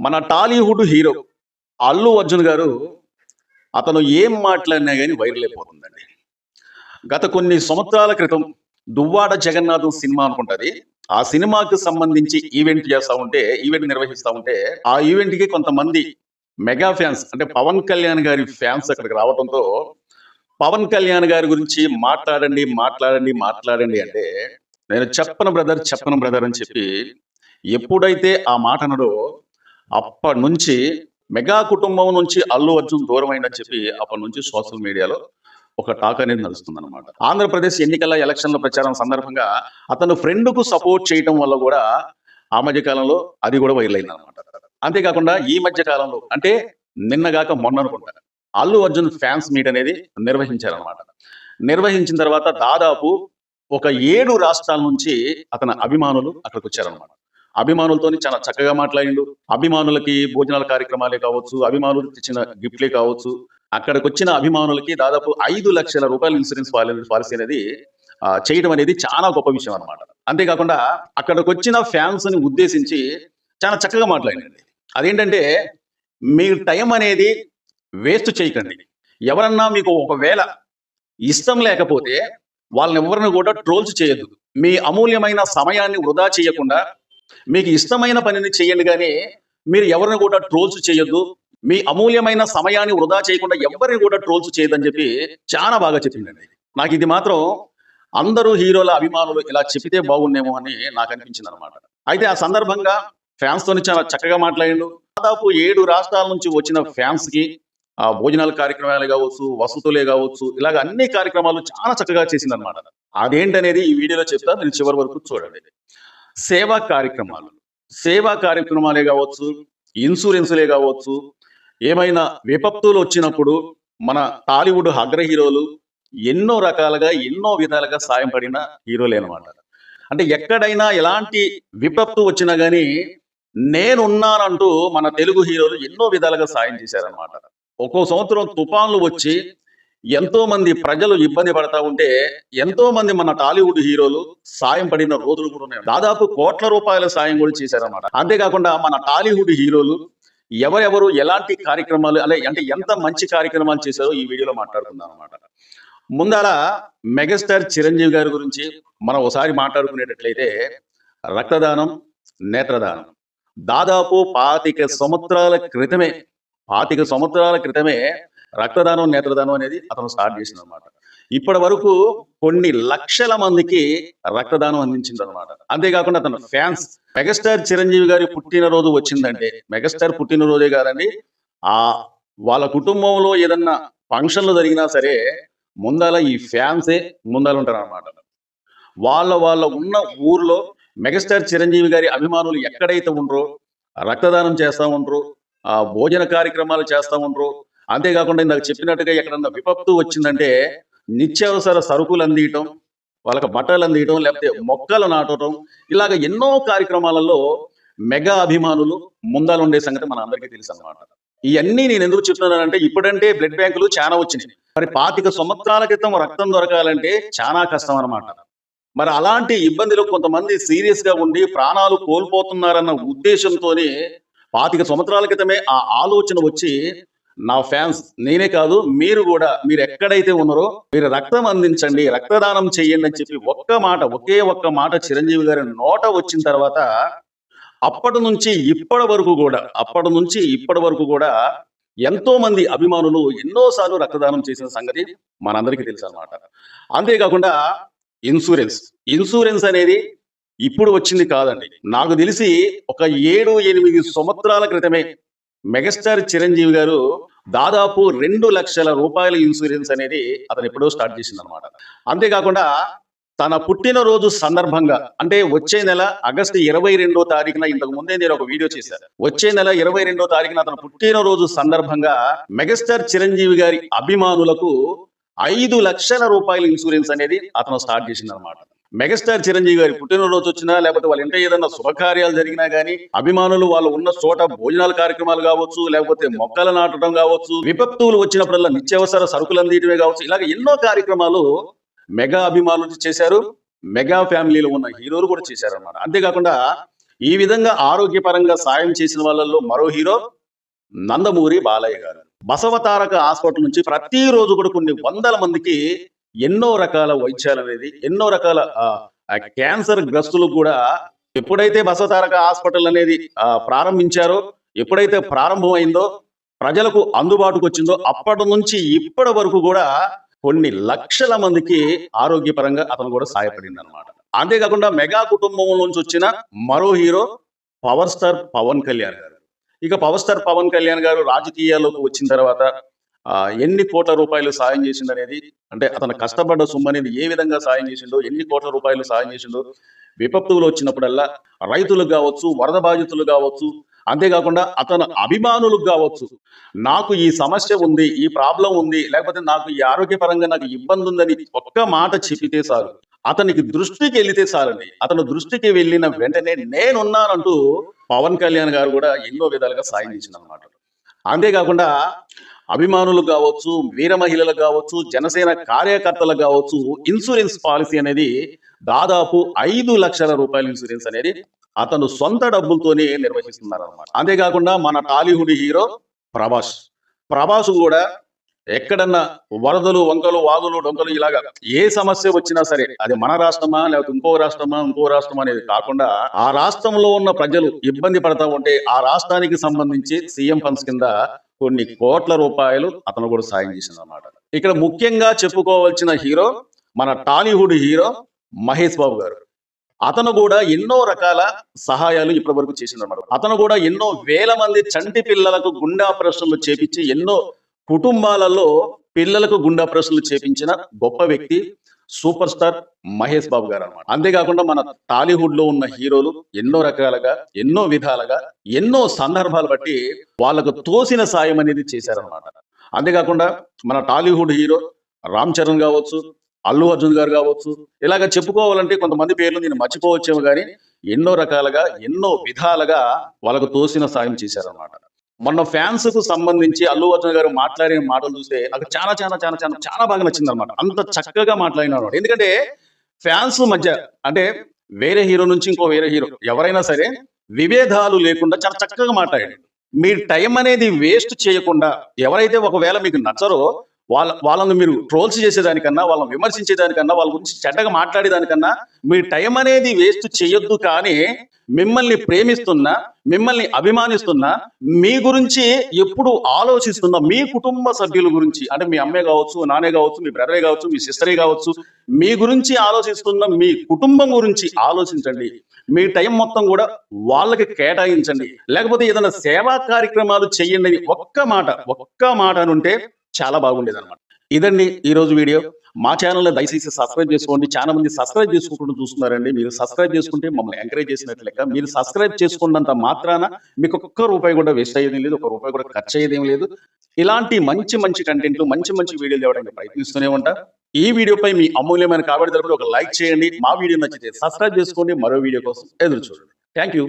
మన టాలీవుడ్ హీరో అల్లు అర్జున్ గారు అతను ఏం మాట్లాడినా గానీ వైరల్ అయిపోతుందండి. గత కొన్ని సంవత్సరాల క్రితం 'దువ్వాడ జగన్నాథం' సినిమా అనుకుంటది. ఆ సినిమాకి సంబంధించి ఈవెంట్ నిర్వహిస్తా ఉంటే, ఆ ఈవెంట్‌కి కొంతమంది మెగా ఫ్యాన్స్ అంటే పవన్ కళ్యాణ్ గారి ఫ్యాన్స్ అక్కడికి రావడంతో, పవన్ కళ్యాణ్ గారి గురించి మాట్లాడండి, మాట్లాడండి, మాట్లాడండి అంటే, నేను చెప్పను బ్రదర్ అని చెప్పి ఎప్పుడైతే ఆ మాట అన్నాడో అప్పటినుంచి మెగా కుటుంబం నుంచి అల్లు అర్జున్ దూరమైందని చెప్పి అప్పటి నుంచి సోషల్ మీడియాలో ఒక టాక్ అనేది నడుస్తుందన్నమాట. ఆంధ్రప్రదేశ్ ఎలక్షన్ల ప్రచారం సందర్భంగా అతను ఫ్రెండ్‌కు సపోర్ట్ చేయటం వల్ల కూడా ఆ మధ్య కాలంలో అది కూడా వైరల్ అయిందన్నమాట. అంతేకాకుండా ఈ మధ్య కాలంలో అంటే నిన్నగాక మొన్న అనుకుంటా అల్లు అర్జున్ ఫ్యాన్స్ మీట్ అనేది నిర్వహించారన్నమాట. నిర్వహించిన తర్వాత దాదాపు ఒక 7 రాష్ట్రాల నుంచి అతని అభిమానులు అక్కడికి వచ్చారన్నమాట. అభిమానులతోని చాలా చక్కగా మాట్లాడిండు. అభిమానులకి భోజనాల కార్యక్రమాలే కావచ్చు, అభిమానులు తెచ్చిన గిఫ్ట్‌లే కావచ్చు, అక్కడికొచ్చిన అభిమానులకి దాదాపు 5,00,000 రూపాయల ఇన్సూరెన్స్ పాలిసీ అనేది చేయడం అనేది చాలా గొప్ప విషయం అన్నమాట. అంతేకాకుండా అక్కడికొచ్చిన ఫ్యాన్స్‌ని ఉద్దేశించి చాలా చక్కగా మాట్లాడిండండి. అదేంటంటే, మీ టైం అనేది వేస్ట్ చేయకండి. ఎవరన్నా మీకు ఒకవేళ ఇష్టం లేకపోతే వాళ్ళనెవ్వరిని కూడా ట్రోల్స్ చేయొద్దు. మీ అమూల్యమైన సమయాన్ని వృధా చేయకుండా మీకు ఇష్టమైన పనిని చేయండి గానీ, మీరు ఎవరిని కూడా ట్రోల్స్ చేయొద్దు. మీ అమూల్యమైన సమయాన్ని వృధా చేయకుండా ఎవ్వరిని కూడా ట్రోల్స్ చేయొద్దని చెప్పి చాలా బాగా చెప్పిండండి. నాకిది మాత్రం అందరూ హీరోల అభిమానులు ఇలా చెప్పితే బాగున్నేమో అని నాకనిపించిందనమాట. అయితే ఆ సందర్భంగా ఫ్యాన్స్‌తోని చాలా చక్కగా మాట్లాడిండు. దాదాపు 7 రాష్ట్రాల నుంచి వచ్చిన ఫ్యాన్స్‌కి భోజనాల కార్యక్రమాలే గావచ్చు, వసతులే గావచ్చు, ఇలాగ అన్ని కార్యక్రమాలు చాలా చక్కగా చేసిందనమాట. అదేంటనేది ఈ వీడియోలో చెప్తా. మీరు చివరి వరకు చూడండి. సేవా కార్యక్రమాలు. సేవా కార్యక్రమాలే గావచ్చు, ఇన్సూరెన్సులే గావచ్చు, ఏమైనా విపత్తులు వచ్చినప్పుడు మన టాలీవుడ్ అగ్ర హీరోలు ఎన్నో రకాలుగా, ఎన్నో విధాలుగా సాయం పడిన హీరోలే అనమాట. అంటే ఎక్కడైనా ఎలాంటి విపత్తు వచ్చినా గానీ, నేనున్నానంటూ మన తెలుగు హీరోలు ఎన్నో విధాలుగా సాయం చేశారనమాట. ఒక్కో సంవత్సరం తుఫాన్లు వచ్చి ఎంతో మంది ప్రజలు ఇబ్బంది పడతా ఉంటే ఎంతో మంది మన టాలీవుడ్ హీరోలు సాయం పడిన రోజులు కూడా ఉన్నాయి. దాదాపు కోట్ల రూపాయల సాయం కూడా చేశారన్నమాట. అంతేకాకుండా మన టాలీవుడ్ హీరోలు ఎవరెవరు ఎలాంటి కార్యక్రమాలు అంటే ఎంత మంచి కార్యక్రమాలు చేశారో ఈ వీడియోలో మాట్లాడుకుందాం అనమాట. ముందర మెగాస్టార్ చిరంజీవి గారి గురించి మనం ఒకసారి మాట్లాడుకునేటట్లయితే రక్తదానం, నేత్రదానం దాదాపు 25 సంవత్సరాల క్రితమే రక్తదానం, నేత్రదానం అనేది అతను స్టార్ట్ చేసిందనమాట. ఇప్పటి వరకు కొన్ని లక్షల మందికి రక్తదానం అందించిందనమాట. అంతేకాకుండా అతను ఫ్యాన్స్ మెగాస్టార్ చిరంజీవి గారి పుట్టినరోజు వచ్చిందంటే, మెగాస్టార్ పుట్టినరోజే కాదండి, వాళ్ళ కుటుంబంలో ఏదన్నా ఫంక్షన్లు జరిగినా సరే ముందల ఈ ఫ్యాన్సే ముందల ఉంటారనమాట. వాళ్ళ ఉన్న ఊర్లో మెగాస్టార్ చిరంజీవి గారి అభిమానులు ఎక్కడైతే ఉండరో రక్తదానం చేస్తా ఉండరు, భోజన కార్యక్రమాలు చేస్తా ఉండరు. అంతేకాకుండా ఇందాక చెప్పినట్టుగా ఎక్కడన్నా విపత్తు వచ్చిందంటే నిత్యావసర సరుకులు అందియటం, వాళ్ళకి బట్టలు అందియటం, లేకపోతే మొక్కలు నాటడం, ఇలాగ ఎన్నో కార్యక్రమాలలో మెగా అభిమానులు ముందాలు ఉండే సంగతి మన అందరికీ తెలుసు అన్నమాట. ఇవన్నీ నేను ఎందుకు చెప్తున్నానంటే, ఇప్పుడంటే బ్లడ్ బ్యాంకులు చాలా వచ్చినాయి. మరి 25 సంవత్సరాల క్రితం రక్తం దొరకాలంటే చాలా కష్టం అన్నమాట. మరి అలాంటి ఇబ్బందులు కొంతమంది సీరియస్ గా ఉండి ప్రాణాలు కోల్పోతున్నారన్న ఉద్దేశంతోనే 25 సంవత్సరాల క్రితమే ఆ ఆలోచన వచ్చి, నా ఫ్యాన్స్ నేనే కాదు మీరు కూడా, మీరు ఎక్కడైతే ఉన్నారో మీరు రక్తం అందించండి, రక్తదానం చెయ్యండి అని చెప్పి ఒకే ఒక్క మాట చిరంజీవి గారి నోట వచ్చిన తర్వాత అప్పటి నుంచి ఇప్పటి వరకు కూడా ఎంతో మంది అభిమానులు ఎన్నోసార్లు రక్తదానం చేసిన సంగతి మనందరికీ తెలుసు అన్నమాట. అంతేకాకుండా ఇన్సూరెన్స్ అనేది ఇప్పుడు వచ్చింది కాదండి. నాకు తెలిసి ఒక 7-8 సంవత్సరాల క్రితమే మెగాస్టార్ చిరంజీవి గారు దాదాపు 2,00,000 రూపాయల ఇన్సూరెన్స్ అనేది అతను ఎప్పుడో స్టార్ట్ చేసిందనమాట. అంతేకాకుండా తన పుట్టినరోజు సందర్భంగా అంటే వచ్చే నెల ఆగస్టు 22వ తారీఖున, ఇంతకు ముందే నేను ఒక వీడియో చేశాను, వచ్చే నెల 22వ తారీఖున అతను పుట్టినరోజు సందర్భంగా మెగాస్టార్ చిరంజీవి గారి అభిమానులకు 5,00,000 రూపాయల ఇన్సూరెన్స్ అనేది అతను స్టార్ట్ చేసిందనమాట. మెగాస్టార్ చిరంజీవి గారి పుట్టినరోజు వచ్చినా, లేకపోతే వాళ్ళ ఇంట్లో ఏదైనా శుభకార్యాలు జరిగినా గానీ, అభిమానులు వాళ్ళు ఉన్న చోట భోజనాల కార్యక్రమాలు కావచ్చు, లేకపోతే మొక్కలు నాటడం కావచ్చు, విపత్తులు వచ్చినప్పుడల్లా నిత్యావసర సరుకులు అందియటమే కావచ్చు, ఇలాగ ఎన్నో కార్యక్రమాలు మెగా అభిమానులు చేశారు. మెగా ఫ్యామిలీలో ఉన్న హీరోలు కూడా చేశారన్నమాట. అంతేకాకుండా ఈ విధంగా ఆరోగ్యపరంగా సాయం చేసిన వాళ్ళల్లో మరో హీరో నందమూరి బాలయ్య గారు. బసవతారక హాస్పిటల్ నుంచి ప్రతిరోజు కూడా కొన్ని వందల మందికి ఎన్నో రకాల వైద్యాలు అనేది, ఎన్నో రకాల క్యాన్సర్ గ్రస్తులు కూడా ఎప్పుడైతే బసవతారక హాస్పిటల్ అనేది ప్రారంభించారో, ఎప్పుడైతే ప్రారంభమైందో, ప్రజలకు అందుబాటుకు వచ్చిందో, అప్పటి నుంచి ఇప్పటి వరకు కూడా కొన్ని లక్షల మందికి ఆరోగ్యపరంగా అతను కూడా సహాయపడింది అనమాట. అంతేకాకుండా మెగా కుటుంబం నుంచి వచ్చిన మరో hero power star Pawan Kalyan గారు. ఇక పవర్ స్టార్ పవన్ కళ్యాణ్ గారు రాజకీయాల్లోకి వచ్చిన తర్వాత ఎన్ని కోట్ల రూపాయలు సాయం చేసిండు అనేది, అంటే అతను కష్టపడ్డ సొమ్ము అనేది ఏ విధంగా సాయం చేసిండో, ఎన్ని కోట్ల రూపాయలు సాయం చేసిండో, విపత్తులు వచ్చినప్పుడల్లా రైతులకు కావచ్చు, వరద బాధితులు కావచ్చు, అంతేకాకుండా అతను అభిమానులకు కావచ్చు, నాకు ఈ సమస్య ఉంది, ఈ ప్రాబ్లం ఉంది, లేకపోతే నాకు ఈ ఆరోగ్యపరంగా నాకు ఇబ్బంది ఉందని ఒక్క మాట చెప్పితే చాలు, అతనికి దృష్టికి వెళితే చాలండి, అతను దృష్టికి వెళ్ళిన వెంటనే నేనున్నానంటూ పవన్ కళ్యాణ్ గారు కూడా ఎన్నో విధాలుగా సాయం చేసింది అనమాట. అంతేకాకుండా అభిమానులు కావచ్చు, వీర మహిళలు కావచ్చు, జనసేన కార్యకర్తలకు కావచ్చు, ఇన్సూరెన్స్ పాలసీ అనేది దాదాపు 5 లక్షల రూపాయల ఇన్సూరెన్స్ అనేది అతను సొంత డబ్బులతోనే నిర్వహిస్తున్నారు అనమాట. అంతేకాకుండా మన టాలీవుడ్ హీరో ప్రభాస్ కూడా ఎక్కడన్నా వరదలు, వంకలు, వాగులు, డొంకలు ఇలాగా ఏ సమస్య వచ్చినా సరే, అది మన రాష్ట్రమా లేకపోతే ఇంకో రాష్ట్రమా అనేది కాకుండా ఆ రాష్ట్రంలో ఉన్న ప్రజలు ఇబ్బంది పడతా ఉంటే ఆ రాష్ట్రానికి సంబంధించి సీఎం ఫండ్స్ కింద కొన్ని కోట్ల రూపాయలు అతను కూడా సాయం చేసింది అన్నమాట. ఇక్కడ ముఖ్యంగా చెప్పుకోవాల్సిన హీరో మన టాలీవుడ్ హీరో మహేష్ బాబు గారు. అతను కూడా ఎన్నో రకాల సహాయాలు ఇప్పటి వరకు చేసిందన్నమాట. అతను కూడా ఎన్నో వేల మంది చంటి పిల్లలకు గుండె ఆపరేషన్లు చేపించి, ఎన్నో కుటుంబాలలో పిల్లలకు గుండె ఆపరేషన్లు చేపించిన గొప్ప వ్యక్తి సూపర్ స్టార్ మహేష్ బాబు గారు అన్నమాట. అంతేకాకుండా మన టాలీవుడ్ లో ఉన్న హీరోలు ఎన్నో రకాలుగా, ఎన్నో విధాలుగా, ఎన్నో సందర్భాలు బట్టి వాళ్ళకు తోసిన సాయం అనేది చేశారనమాట. అంతేకాకుండా మన టాలీవుడ్ హీరో రామ్ చరణ్ కావచ్చు, అల్లు అర్జున్ గారు కావచ్చు, ఇలాగ చెప్పుకోవాలంటే కొంతమంది పేర్లు నేను మర్చిపోవచ్చేమో కానీ ఎన్నో రకాలుగా, ఎన్నో విధాలుగా వాళ్ళకు తోసిన సాయం చేశారనమాట. మొన్న ఫ్యాన్స్ కు సంబంధించి అల్లు అర్జున్ గారు మాట్లాడిన మాటలు చూస్తే నాకు చాలా చాలా చాలా చాలా చాలా బాగా నచ్చింది అనమాట. అంత చక్కగా మాట్లాడినారు. ఎందుకంటే ఫ్యాన్స్ మధ్య, అంటే వేరే హీరో నుంచి ఇంకో వేరే హీరో ఎవరైనా సరే విభేదాలు లేకుండా చాలా చక్కగా మాట్లాడాడు. మీ టైం అనేది వేస్ట్ చేయకుండా, ఎవరైతే ఒకవేళ మీకు నచ్చరో వాళ్ళని మీరు ట్రోల్స్ చేసేదానికన్నా, వాళ్ళని విమర్శించేదానికన్నా, వాళ్ళ గురించి చెడ్డగా మాట్లాడేదానికన్నా మీ టైం అనేది వేస్ట్ చేయొద్దు. కానీ మిమ్మల్ని ప్రేమిస్తున్నా, మిమ్మల్ని అభిమానిస్తున్నా, మీ గురించి ఎప్పుడు ఆలోచిస్తున్నా, మీ కుటుంబ సభ్యుల గురించి, అంటే మీ అమ్మే కావచ్చు, నాన్నే కావచ్చు, మీ బ్రదరే కావచ్చు, మీ సిస్టరే కావచ్చు, మీ గురించి ఆలోచిస్తున్న మీ కుటుంబం గురించి ఆలోచించండి. మీ టైం మొత్తం కూడా వాళ్ళకి కేటాయించండి. లేకపోతే ఏదైనా సేవా కార్యక్రమాలు చెయ్యండి. ఒక్క మాట అని ఉంటే చాలా బాగుండేది అనమాట. ఇదండి ఈ రోజు వీడియో. మా ఛానల్ని దయచేసి సబ్స్క్రైబ్ చేసుకోండి. చాలా మంది సబ్స్క్రైబ్ చేసుకోకుండా చూస్తున్నారండి. మీరు సబ్స్క్రైబ్ చేసుకుంటే మమ్మల్ని ఎంకరేజ్ చేసినట్లు లెక్క. మీరు సబ్స్క్రైబ్ చేసుకున్నంత మాత్రాన మీకు ఒక్క రూపాయి కూడా వేస్ట్ అయ్యేది లేదు, ఒక రూపాయి కూడా ఖర్చు అయ్యేదేం లేదు. ఇలాంటి మంచి మంచి కంటెంట్లు, మంచి మంచి వీడియోలు ఇవ్వడానికి ప్రయత్నిస్తూనే ఉంటా. ఈ వీడియోపై మీ అమూల్యమైన కాబట్టి ఒక లైక్ చేయండి. మా వీడియో నచ్చితే సబ్స్క్రైబ్ చేసుకోండి. మరో వీడియో కోసం ఎదురు చూడండి. Thank you.